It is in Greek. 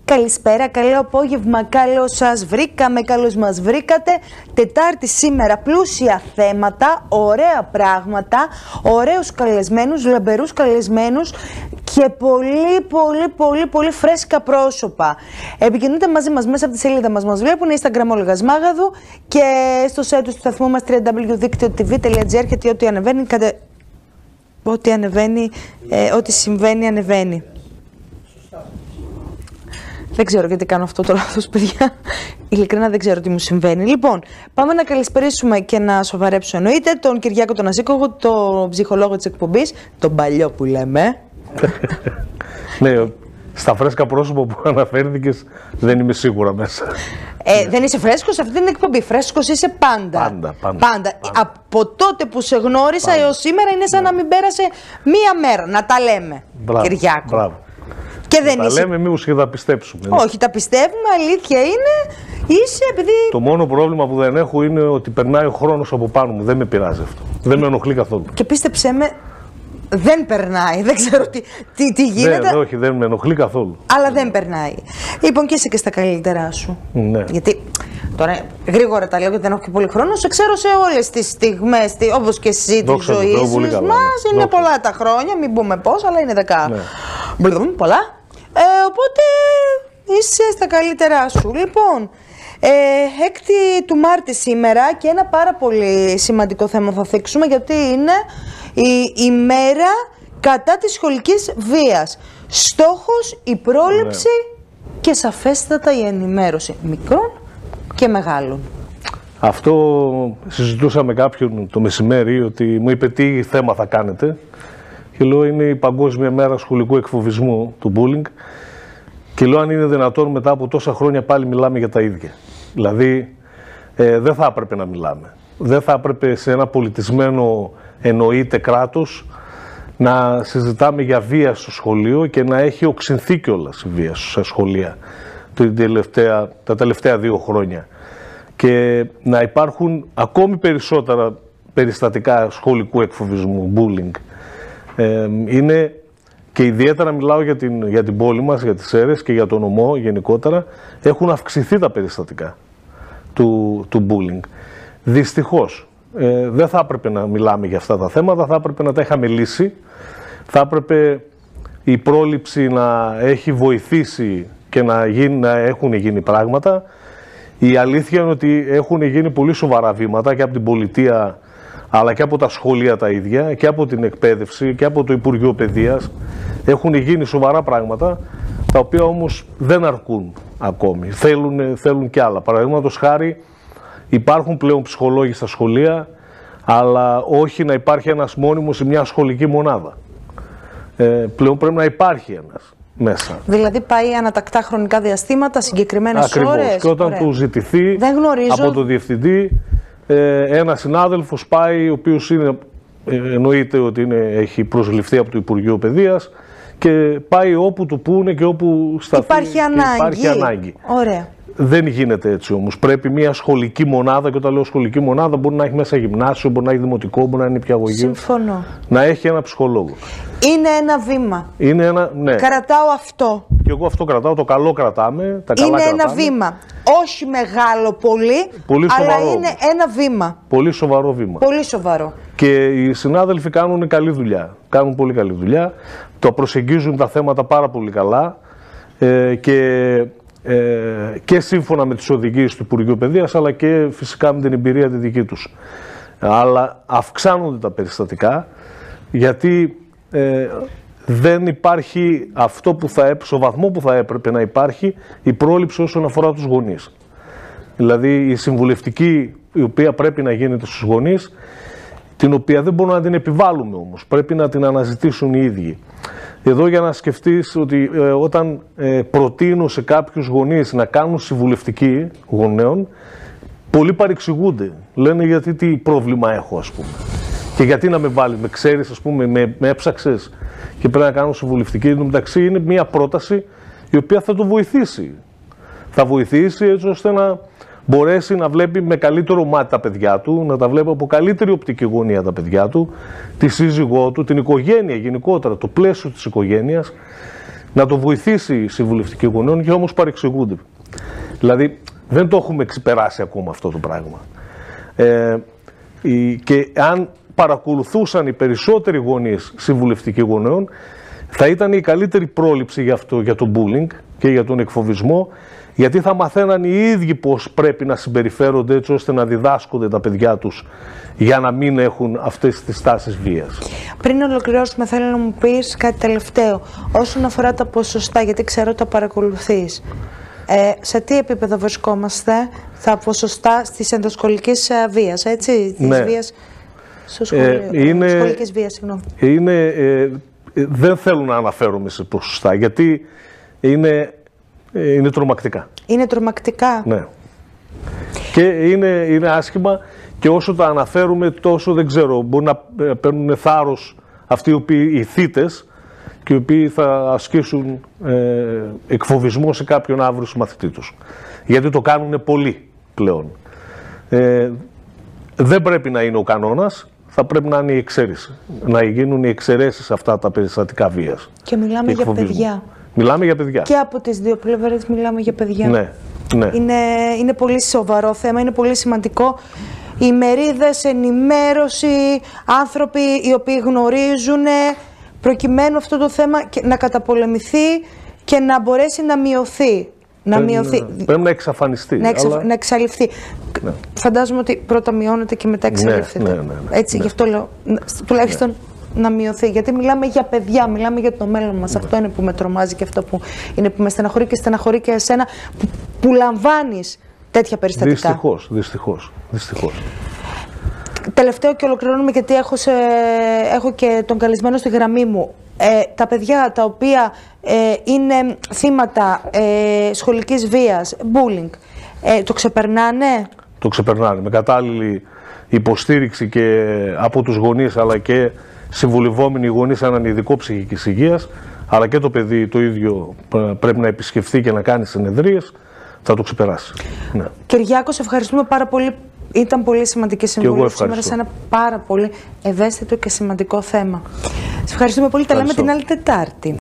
Καλησπέρα, καλό απόγευμα, καλώς σας βρήκαμε, καλώς μας βρήκατε. Τετάρτη σήμερα, πλούσια θέματα, ωραία πράγματα, ωραίους καλεσμένους, λαμπερούς καλεσμένους και πολύ φρέσκα πρόσωπα. Επικοινωνείτε μαζί μας μέσα από τη σελίδα μας, μας βλέπουν, Instagram Όλγας Μάγαδου και στο site του σταθμού μας www.diktio.tv.gr, γιατί ό,τι ανεβαίνει, ό,τι συμβαίνει ανεβαίνει. Δεν ξέρω γιατί κάνω αυτό το λάθος, παιδιά. Ειλικρινά δεν ξέρω τι μου συμβαίνει. Λοιπόν, πάμε να καλησπερίσουμε και να σοβαρέψω εννοείται τον Κυριάκο τον Ασήκογο, τον ψυχολόγο της εκπομπής, τον παλιό που λέμε. Ναι, στα φρέσκα πρόσωπα που αναφέρθηκες δεν είμαι σίγουρα μέσα. Δεν είσαι φρέσκος σε αυτή την εκπομπή. Φρέσκος είσαι πάντα. Πάντα. Από τότε που σε γνώρισα έως σήμερα είναι σαν να μην πέρασε μία μέρα. Να τα λέμε, Κυριάκο. Μπράβο. Και δεν τα λέμε μήπως και τα πιστέψουμε. Όχι, τα πιστεύουμε, αλήθεια είναι. Είσαι επειδή... Το μόνο πρόβλημα που δεν έχω είναι ότι περνάει ο χρόνος από πάνω μου. Δεν με πειράζει αυτό. Δεν με ενοχλεί καθόλου. Και πίστεψέ με, δεν περνάει. Δεν ξέρω τι γίνεται. Όχι, δεν με ενοχλεί καθόλου. Αλλά δεν περνάει. Λοιπόν, και είσαι και στα καλύτερά σου. Ναι. Γιατί τώρα γρήγορα τα λέω γιατί δεν έχω και πολύ χρόνο. Σε ξέρω σε όλες τις στιγμές, όπως και εσύ τη ζωή μας. Είναι πολλά τα χρόνια, μην πούμε πώς, αλλά είναι 10. Ναι. Πολλά. Οπότε είσαι στα καλύτερά σου. Λοιπόν, 6η του Μάρτη σήμερα και ένα πάρα πολύ σημαντικό θέμα θα θίξουμε, γιατί είναι η ημέρα κατά της σχολικής βίας. Στόχος η πρόληψη και σαφέστατα η ενημέρωση μικρών και μεγάλων. Αυτό συζητούσα με κάποιον το μεσημέρι, ότι μου είπε τι θέμα θα κάνετε. Και λέω είναι η Παγκόσμια Μέρα Σχολικού Εκφοβισμού, του bullying. Και λέω αν είναι δυνατόν μετά από τόσα χρόνια πάλι μιλάμε για τα ίδια. Δηλαδή δεν θα έπρεπε να μιλάμε. Δεν θα έπρεπε σε ένα πολιτισμένο εννοείται κράτος να συζητάμε για βία στο σχολείο και να έχει οξυνθεί κιόλας η βία στα σχολεία τα τελευταία 2 χρόνια. Και να υπάρχουν ακόμη περισσότερα περιστατικά σχολικού εκφοβισμού, bullying. Είναι και ιδιαίτερα μιλάω για την πόλη μας, για τις Σέρρες και για τον νομό γενικότερα, έχουν αυξηθεί τα περιστατικά του bullying. Δυστυχώς δεν θα έπρεπε να μιλάμε για αυτά τα θέματα, θα έπρεπε να τα είχαμε λύσει, θα έπρεπε η πρόληψη να έχει βοηθήσει και να έχουν γίνει πράγματα. Η αλήθεια είναι ότι έχουν γίνει πολύ σοβαρά βήματα και από την πολιτεία, αλλά και από τα σχολεία τα ίδια και από την εκπαίδευση και από το Υπουργείο Παιδείας. Έχουν γίνει σοβαρά πράγματα, τα οποία όμως δεν αρκούν ακόμη. Θέλουν και άλλα. Παραδείγματος χάρη, υπάρχουν πλέον ψυχολόγοι στα σχολεία, αλλά όχι να υπάρχει ένας μόνιμος σε μια σχολική μονάδα. Πλέον πρέπει να υπάρχει ένας μέσα. Δηλαδή πάει ανατακτά χρονικά διαστήματα, συγκεκριμένες ώρες. Ακριβώς. Και όταν του ζητηθεί από το διευθυντή, ένας συνάδελφος πάει, ο οποίος εννοείται ότι έχει προσληφθεί από το Υπουργείο Παιδείας και πάει όπου του πούνε και όπου σταθεί. Υπάρχει ανάγκη. Ωραία. Δεν γίνεται έτσι όμως. Πρέπει μια σχολική μονάδα, και όταν λέω σχολική μονάδα μπορεί να έχει μέσα γυμνάσιο, μπορεί να έχει δημοτικό, μπορεί να είναι νηπιαγωγείο. Συμφωνώ. Να έχει ένα ψυχολόγο. Είναι ένα βήμα. Ναι. Κρατάω αυτό. Και εγώ αυτό κρατάω, το καλό κρατάμε. Είναι ένα βήμα. Όχι μεγάλο πολύ αλλά είναι ένα βήμα. Πολύ σοβαρό βήμα. Πολύ σοβαρό. Και οι συνάδελφοι κάνουν καλή δουλειά. Κάνουν πολύ καλή δουλειά. Το προσεγγίζουν τα θέματα πάρα πολύ καλά και σύμφωνα με τις οδηγίες του Υπουργείου Παιδείας, αλλά και φυσικά με την εμπειρία τη δική τους. Αλλά αυξάνονται τα περιστατικά, γιατί δεν υπάρχει αυτό που στο βαθμό που θα έπρεπε να υπάρχει η πρόληψη όσον αφορά τους γονείς. Δηλαδή η συμβουλευτική, η οποία πρέπει να γίνεται στους γονείς, την οποία δεν μπορούμε να την επιβάλλουμε όμως, πρέπει να την αναζητήσουν οι ίδιοι. Εδώ για να σκεφτείς ότι όταν προτείνω σε κάποιους γονείς να κάνουν συμβουλευτική γονέων, πολλοί παρεξηγούνται. Λένε γιατί τι πρόβλημα έχω, ας πούμε. Και γιατί να με βάλει, με ξέρεις, ας πούμε, με έψαξες και πρέπει να κάνω συμβουλευτική. Εν τω μεταξύ είναι μια πρόταση η οποία θα το βοηθήσει. Θα βοηθήσει έτσι ώστε να μπορέσει να βλέπει με καλύτερο μάτι τα παιδιά του, να τα βλέπει από καλύτερη οπτική γωνία τα παιδιά του, τη σύζυγό του, την οικογένεια γενικότερα, το πλαίσιο της οικογένειας, να το βοηθήσει η συμβουλευτική γονέων και όμως παρεξηγούνται. Δηλαδή δεν το έχουμε ξεπεράσει ακόμα αυτό το πράγμα. Και αν παρακολουθούσαν οι περισσότεροι γονείς συμβουλευτικοί γονέων, θα ήταν η καλύτερη πρόληψη για το bullying και για τον εκφοβισμό, γιατί θα μαθαίναν οι ίδιοι πώς πρέπει να συμπεριφέρονται έτσι ώστε να διδάσκονται τα παιδιά τους για να μην έχουν αυτές τις τάσεις βίας. Πριν ολοκληρώσουμε, θέλω να μου πεις κάτι τελευταίο. Όσον αφορά τα ποσοστά, γιατί ξέρω ότι τα παρακολουθείς, σε τι επίπεδο βρισκόμαστε τα ποσοστά της ενδοσχολικής βίας, έτσι, της βίας στο σχολείο, σχολικής βίας, συγγνώμη. Δεν θέλω να αναφέρομαι σε ποσοστά, γιατί είναι τρομακτικά. Είναι τρομακτικά. Ναι. Και είναι άσχημα, και όσο τα αναφέρουμε τόσο δεν ξέρω, μπορεί να παίρνουν θάρρος αυτοί οι θύτες και οι οποίοι θα ασκήσουν εκφοβισμό σε κάποιον αύριο μαθητή τους. Γιατί το κάνουν πολλοί πλέον. Δεν πρέπει να είναι ο κανόνας, θα πρέπει να είναι η εξαίρεση. Να γίνουν οι εξαιρέσεις αυτά τα περιστατικά βίας. Και μιλάμε για παιδιά. Μιλάμε για παιδιά. Και από τις δύο πλευρές μιλάμε για παιδιά. Ναι, ναι. Είναι πολύ σοβαρό θέμα, είναι πολύ σημαντικό. Οι μερίδες, ενημέρωση, άνθρωποι οι οποίοι γνωρίζουν, προκειμένου αυτό το θέμα να καταπολεμηθεί και να μπορέσει να μειωθεί. Πρέπει να εξαφανιστεί. Να εξαλειφθεί. Ναι. Φαντάζομαι ότι πρώτα μειώνεται και μετά εξαλειφθείται. Ναι. Έτσι, γι' αυτό λέω, τουλάχιστον να μειωθεί. Γιατί μιλάμε για παιδιά, μιλάμε για το μέλλον μας. Αυτό είναι που με τρομάζει και αυτό που είναι που με στεναχωρεί, και στεναχωρεί και εσένα που λαμβάνεις τέτοια περιστατικά. Δυστυχώς. Τελευταίο και ολοκληρώνουμε, γιατί έχω και τον καλεσμένο στη γραμμή μου. Τα παιδιά τα οποία είναι θύματα σχολικής βίας, bullying, το ξεπερνάνε? Το ξεπερνάνε με κατάλληλη υποστήριξη και από τους γονείς, αλλά και συμβουλευόμενοι γονείς σε έναν ειδικό ψυχικής υγείας, αλλά και το παιδί το ίδιο πρέπει να επισκεφθεί και να κάνει συνεδρίες, θα το ξεπεράσει. Ναι. Κυριάκο, σε ευχαριστούμε πάρα πολύ. Ήταν πολύ σημαντική συμβουλή σήμερα σε ένα πάρα πολύ ευαίσθητο και σημαντικό θέμα. Σε ευχαριστούμε πολύ. Τα λέμε την άλλη Τετάρτη.